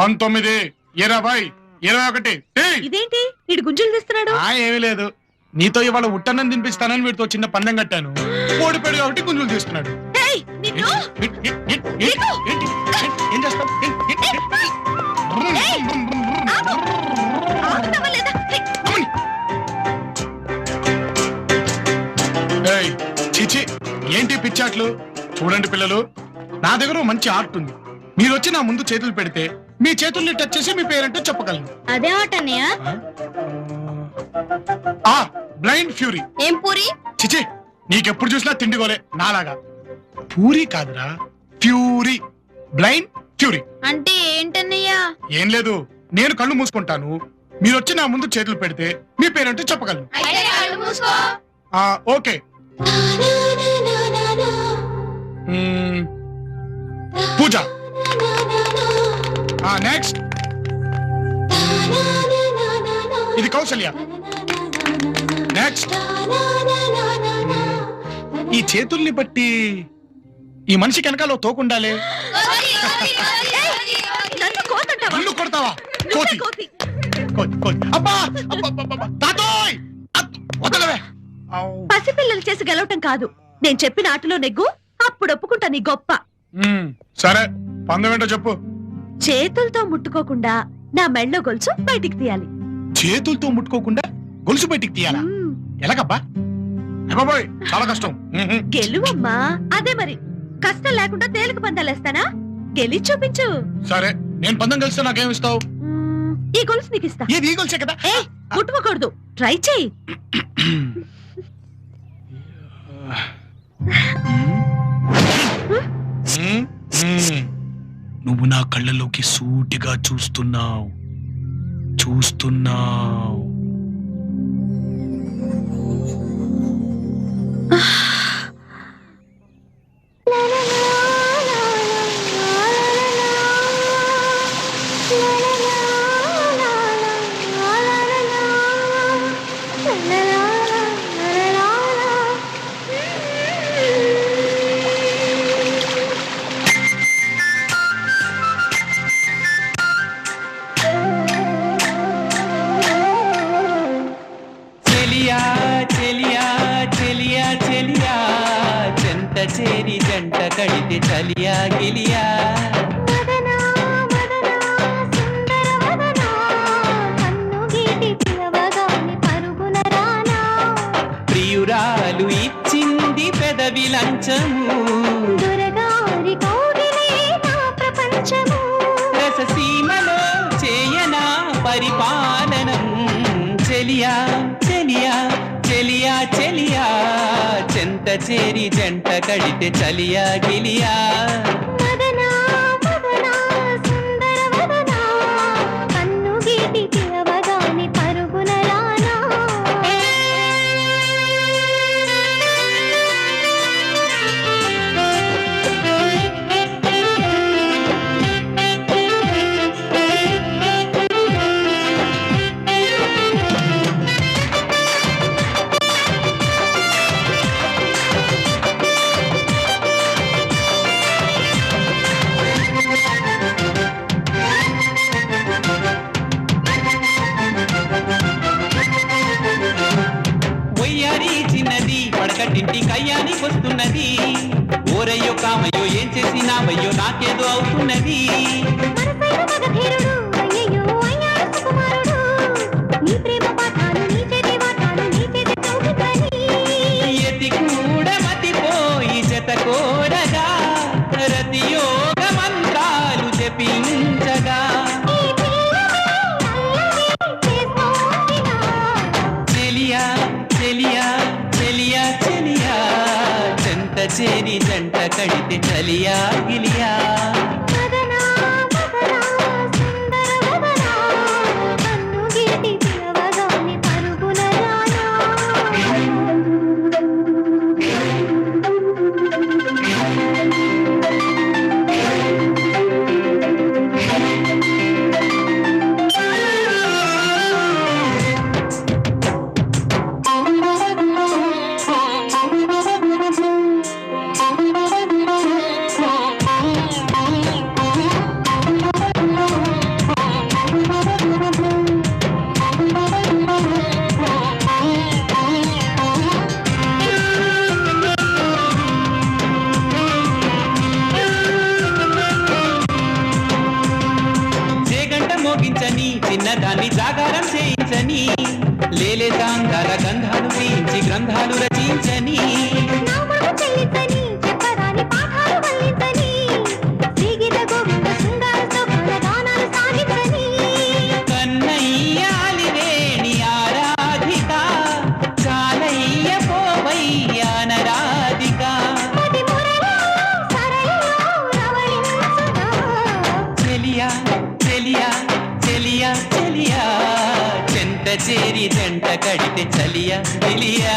19, 20, 21. ఇదేంటి ఇడు గుంజులు తీస్తున్నాడు? ఏమీ లేదు, నీతో ఇవాళ ఉట్టన్నం తినిపిస్తానని వీటితో చిన్న పందెం కట్టాను. ఓడిపోయాడు కాబట్టి గుంజులు తీస్తున్నాడు. ఏం చేస్తావు? చిచి, ఏంటి పిచ్చాట్లు? చూడండి పిల్లలు, నా దగ్గర మంచి ఆర్ట్ ఉంది. మీరు వచ్చి నా ముందు చేతులు పెడితే మీ చేతుల్ని టచ్ చేసి మీ పేరేంటో చెప్పగలను. అదే ఆట అన్నయ్య. Blind fury. ఏం పూరి? చిచి, నీకెప్పుడు చూసినా తిండిగోలే నాలాగా. పూరి కాదురా, ఫ్యూరీ. బ్లైండ్ ఫ్యూరీ అంటే ఏంటన్నయ్యా? ఏం లేదు, నేను కళ్ళు మూసుకుంటాను, మీరు వచ్చి నా ముందు చేతులు పెడితే మీ పేరేంటో చెప్పగలను. ఓకే. పూజ. నెక్స్ట్ ఇది కౌసల్య. నెక్స్ట్ ఈ చేతుల్ని బట్టి ఈ మనిషికి వెనకాల తోకుండాలే. నన్ను కొడతావా? కోతి. అబ్బా తాతోయ్, వదలవే. పసిపిల్లలు చేసి గెలవటం కాదు, నేను చెప్పిన ఆటలో నెగ్గు, అప్పుడు ఒప్పుకుంటా నీ గొప్ప. సరే, పందెం ఏంటో చెప్పు. చేతులతో ముట్టుకోకుండా నా మెళ్ళో గొలుసు బయటికి తీయాలి. చేతులతో ముట్టుకోకుండా గొలుసు బయటికి తీయాలా? ఎలాగబ్బా? బాబోయ్, చాలా కష్టం. గెలువమ్మా. అదే మరి, కష్టం లేకుండా తేలిక పందాలేస్తానా? గెలి చూపించు. సరే, నేను పందెం గెలిస్తే నాకేం ఇస్తావు? ఈ గొలుసు నీకు ఇస్తా. ఈ గొలుసే కదా. ముట్టుకోకూడదు, ట్రై చెయ్యి. నువ్వు నా కళ్ళలోకి సూటిగా చూస్తున్నావు. చేరి జంట కడితే చలియా గిలియా. ప్రియురాలు ఇచ్చింది పెదవి లంచము, రససీమలో చేయనా పరిపాలనం. చెలియా చెలియా చెలియా చెలియా, చెంత చేరి జంట కడితే చలియా గిలియా. పడకటింటి కయ్యానికి వస్తున్నది. ఓరయ్యో కామయ్యో, ఏం చేసినావయ్యో, నాకేదో అవుతున్నది. ఎతి కూడా మతిపోయి జత కోరగా, రతియోగ మంత్రాలు జపించగా. చెలియా చెలియా చెలియా చెలియా, చెంత చేరి జంట కడితే చలియా గిలియా. చిన్నదాన్ని జాగారం చేయించని లేలేదాంగాల గంధాలు వేయించి గ్రంథాలు రచించని కన్నయ్యాలివేణి ఆరాధిక కాలయ్య పోవయ్యానరాధిక చెలియా చెలియా చెలియా చెలియా చెంత చేరి జంట కడితే చలియా చెలియా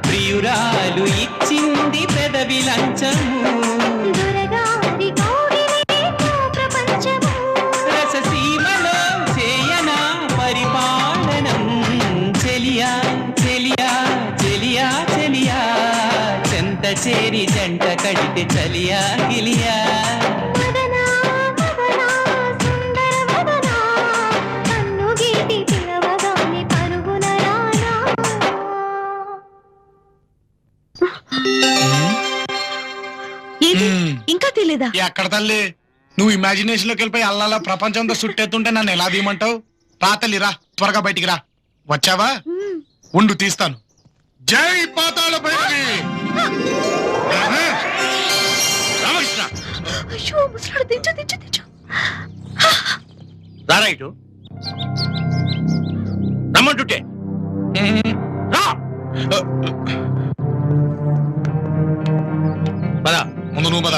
ప్రియురాలు ఇచ్చింది పెదవి లంచము రససీమలో చేయనా పరిపాలనం చెలియా చెలియా చెలియా చెలియా చెంత చేరి జంట కడితే చలియా గిలియా ఏంటి ఇంకా తెలియదా? ఎక్కడ తల్లి నువ్వు ఇమాజినేషన్ లోకి వెళ్ళిపోయి అల్లాలా ప్రపంచంతో చుట్టేస్తుంటే నన్ను ఎలా తీయమంటావు? రా తల్లి రా, త్వరగా బయటికి రా. వచ్చావా? ఉండు తీస్తాను. జై పాతాళ భైరవి. రామకృష్ణ అయ్యో ముసలాడు దించు దించు దించు. రారా ఇటు రమ్మంటుంటే రా. పద ముందు నువ్వు పద.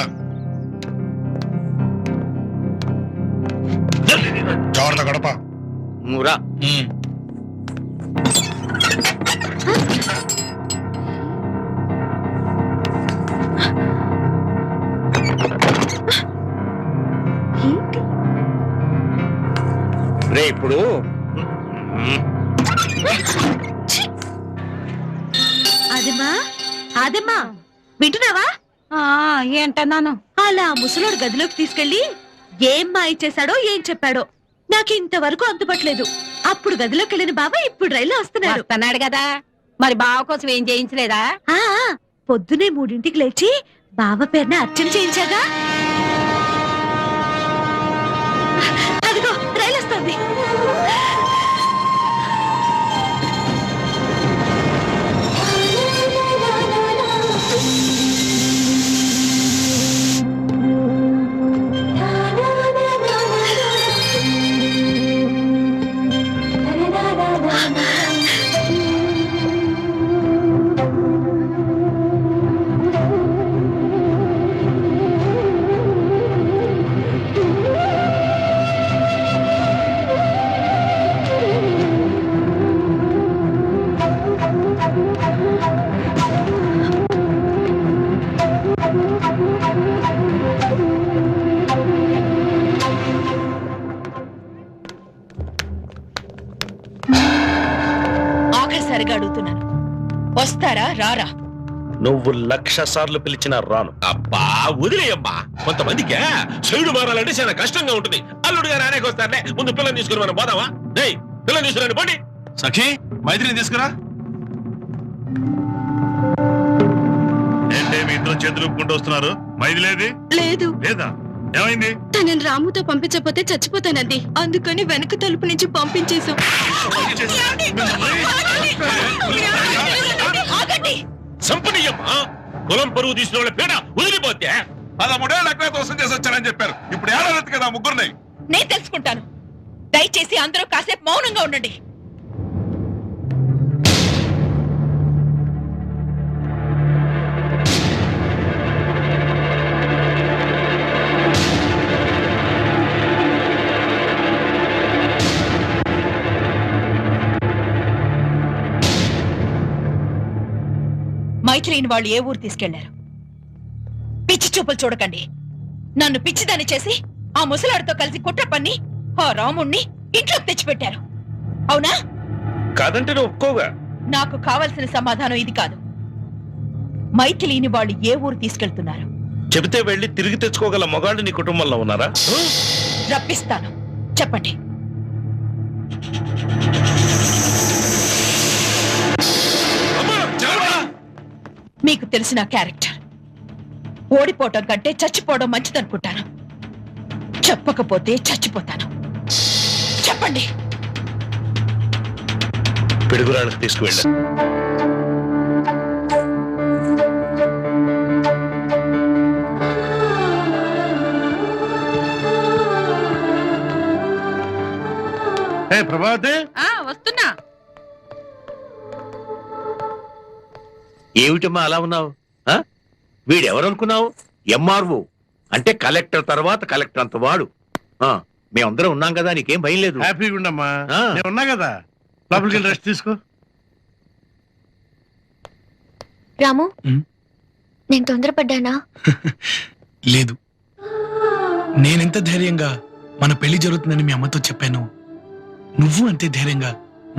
జాగ్రత్త గడప. నువ్వు రా. ఏంటి? రే ఇప్పుడు అదేమ్మా అదేమ్మా వింటున్నావా? ఏంటన్నాను? అలా ముసలోడు గదిలోకి తీసుకెళ్లి ఏం మాయ చేశాడో ఏం చెప్పాడో నాకు ఇంతవరకు అంతుపట్టలేదు. అప్పుడు గదిలోకి వెళ్ళిన బాబా ఇప్పుడు రైల్లో వస్తున్నారు. వస్తున్నాడు కదా, మరి బావ కోసం ఏం చేయించలేదా? ఆ పొద్దునే 3ంటికి లేచి బావ పేరున అర్చన చేయించాగా. అదిగో రైలు వస్తుంది. ఆఖరిసారిగా అడుగుతున్నాను, వస్తారా రారా? నువ్వు 1,00,000 సార్లు పిలిచినా రాను. అబ్బా వదిలేయమ్మా, కొంతమందికి శైడు మారాలంటే చాలా కష్టంగా ఉంటుంది. అల్లుడు గారు ఆనేకి వస్తారులే, ముందు పిల్లని తీసుకుని మనం పోదామా? పిల్లని తీసుకురండి పోండి. సఖి మైత్రిని తీసుకురా. ఏంటే మీ ఇద్దరు చేతులు ఊపుకుంటూ వస్తున్నారు? మైథిలేది లేదు లేదా? ఏమైంది? తనని రాముతో పంపించకపోతే చచ్చిపోతానంది, అందుకని వెనక తలుపు నుంచి పంపించేశాం. సంపనీయమ్మా, కులం పరువు తీసిన వాళ్ళ పేడ వదిలిపోతే 13 ఏళ్ళు అక్కడ దోషం చేసి వచ్చారని చెప్పారు. ఇప్పుడు ఏడాది కదా ముగ్గురున్నాయి. నేను తెలుసుకుంటాను. దయచేసి అందరూ కాసేపు మౌనంగా ఉండండి. మైథిలిని వాళ్ళు ఏ ఊరు తీసుకెళ్లారు? పిచ్చి చూపులు చూడకండి. నన్ను పిచ్చిదాన్ని చేసి ఆ ముసలాడితో కలిసి కుట్ర పన్ని ఆ రాముణ్ణి ఇంట్లోకి తెచ్చిపెట్టారు, అవునా? కాదంటే నువ్వు ఒప్పుకోగా. నాకు కావలసిన సమాధానం ఇది కాదు. మైథిలిని వాళ్ళు ఏ ఊరు తీసుకెళ్తున్నారు? చెబితే వెళ్ళి తిరిగి తెచ్చుకోగల మగాళ్ళు నీ కుటుంబంలో ఉన్నారా? రప్పిస్తాను, చెప్పండి. మీకు తెలిసిన క్యారెక్టర్. ఓడిపోవటం కంటే చచ్చిపోవడం మంచిదనుకుంటాను. చెప్పకపోతే చచ్చిపోతాను. చెప్పండి. పిడుగురాళ్ళకి తీసుకువెళ్ళ. ప్రభావతి, వస్తున్నా. ఏమిటమ్మా అలా ఉన్నావు? వీడెవరనుకున్నావు? ఎంఆర్ఓ అంటే కలెక్టర్ తర్వాత కలెక్టర్ అంత వాడు. మేమందరం ఉన్నాం కదా, నీకేం భయం లేదు. హ్యాపీగా ఉండమ్మా. ఆ. నేను ఉన్నా కదా, లోపలికి వెళ్ళి రెస్ట్ తీసుకో. రాము, ఉమ్. నేను తొందరపడ్డానా? లేదు, నేనెంత ధైర్యంగా మన పెళ్లి జరుగుతుందని మీ అమ్మతో చెప్పాను, నువ్వు అంతే ధైర్యంగా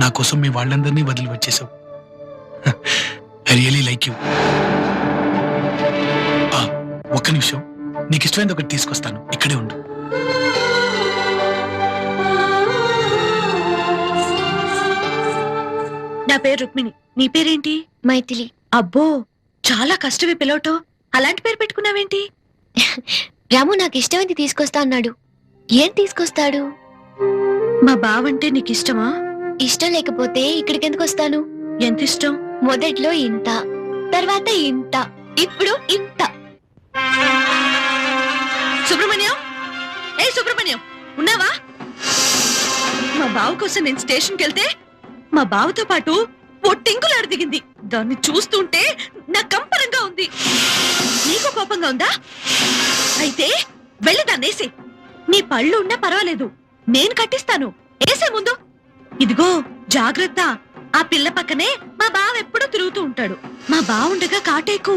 నా కోసం మీ వాళ్ళందరినీ వదిలి వచ్చేసావు. I really like you. ఒక్క నిమిషం, నీకు ఇష్టమైనది ఒకటి తీసుకొస్తాను, ఇక్కడే ఉండు. నా పేరు రుక్మిణి. నీ పేరేంటి? మైథిలి. అబ్బో, చాలా కష్టమే పిలవటం. అలాంటి పేరు పెట్టుకున్నావేంటి? రాము నాకు ఇష్టమైంది తీసుకొస్తా అన్నాడు. ఏం తీసుకొస్తాడు? మా బావంటే నీకు ఇష్టమా? ఇష్టం లేకపోతే ఇక్కడికి ఎందుకు వస్తాను? ఎంత ఇష్టం? మొదట్లో ఇంత, తర్వాత ఇంత, ఇప్పుడు ఇంత. సుబ్రహ్మణ్యం, ఏ సుబ్రహ్మణ్యం, ఉన్నావా? మా బావ కోసం నేను స్టేషన్కి వెళ్తే మా బావతో పాటు ఓ టింకులాడు దిగింది. దాన్ని చూస్తుంటే నా కంపరంగా ఉంది. నీకు కోపంగా ఉందా? అయితే వెళ్ళి దాన్నేసి. నీ పళ్ళు ఉన్నా పర్వాలేదు, నేను కట్టిస్తాను. ఏసే ముందు. ఇదిగో జాగ్రత్త, ఆ పిల్ల పక్కనే మా బావ ఎప్పుడూ తిరుగుతూ ఉంటాడు. మా బావ ఉండగా కాటేకు.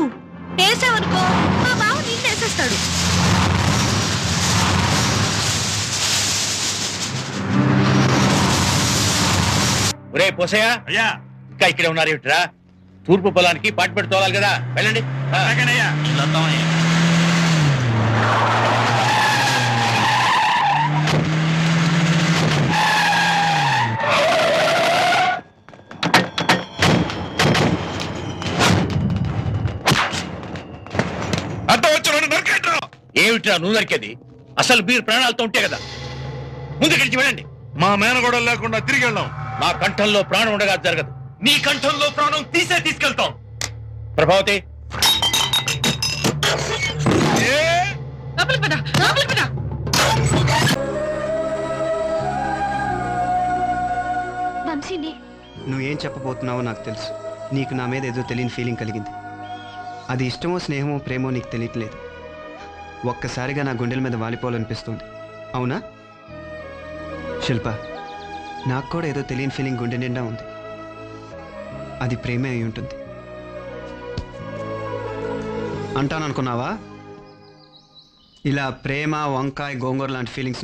వేసావనుకో మా బావ నిన్నేసేస్తాడు. ఒరే పోసయ్య, అయ్యా ఇంకా ఇక్కడే ఉన్నారు ఏమిట్రా? తూర్పు పొలానికి పాటు పెట్టి తోలాలి కదా, వెళ్ళండి. అలాగేనయ్యా. అడ్డం వచ్చి నరికేట్రా. ఏమిట్రా నువ్వు నరికేది? అసలు మీరు ప్రాణాలతో ఉంటే కదా. ముందుకెళ్ళి వెళ్ళండి. మా మేనగోడలు లేకుండా తిరిగి వెళ్ళాం. నా కంఠంలో ప్రాణం ఉండగా జరగదు. నీ కంఠంలో ప్రాణం తీసే తీసుకెళ్తాం. ప్రభావతి, లోపలికి పద, లోపలికి పద. వంశీని. నువ్వేం చెప్పబోతున్నావో నాకు తెలుసు. నీకు నా మీద ఏదో తెలియని ఫీలింగ్ కలిగింది. అది ఇష్టమో స్నేహమో ప్రేమో నీకు తెలియట్లేదు. ఒక్కసారిగా నా గుండెల మీద వాలిపోవాలనిపిస్తుంది. అవునా శిల్ప? నాకు కూడా ఏదో తెలియని ఫీలింగ్ గుండె నిండా ఉంది. అది ప్రేమే అయి ఉంటుంది అంటాననుకున్నావా? ఇలా ప్రేమ, వంకాయ, గోంగూర లాంటి ఫీలింగ్స్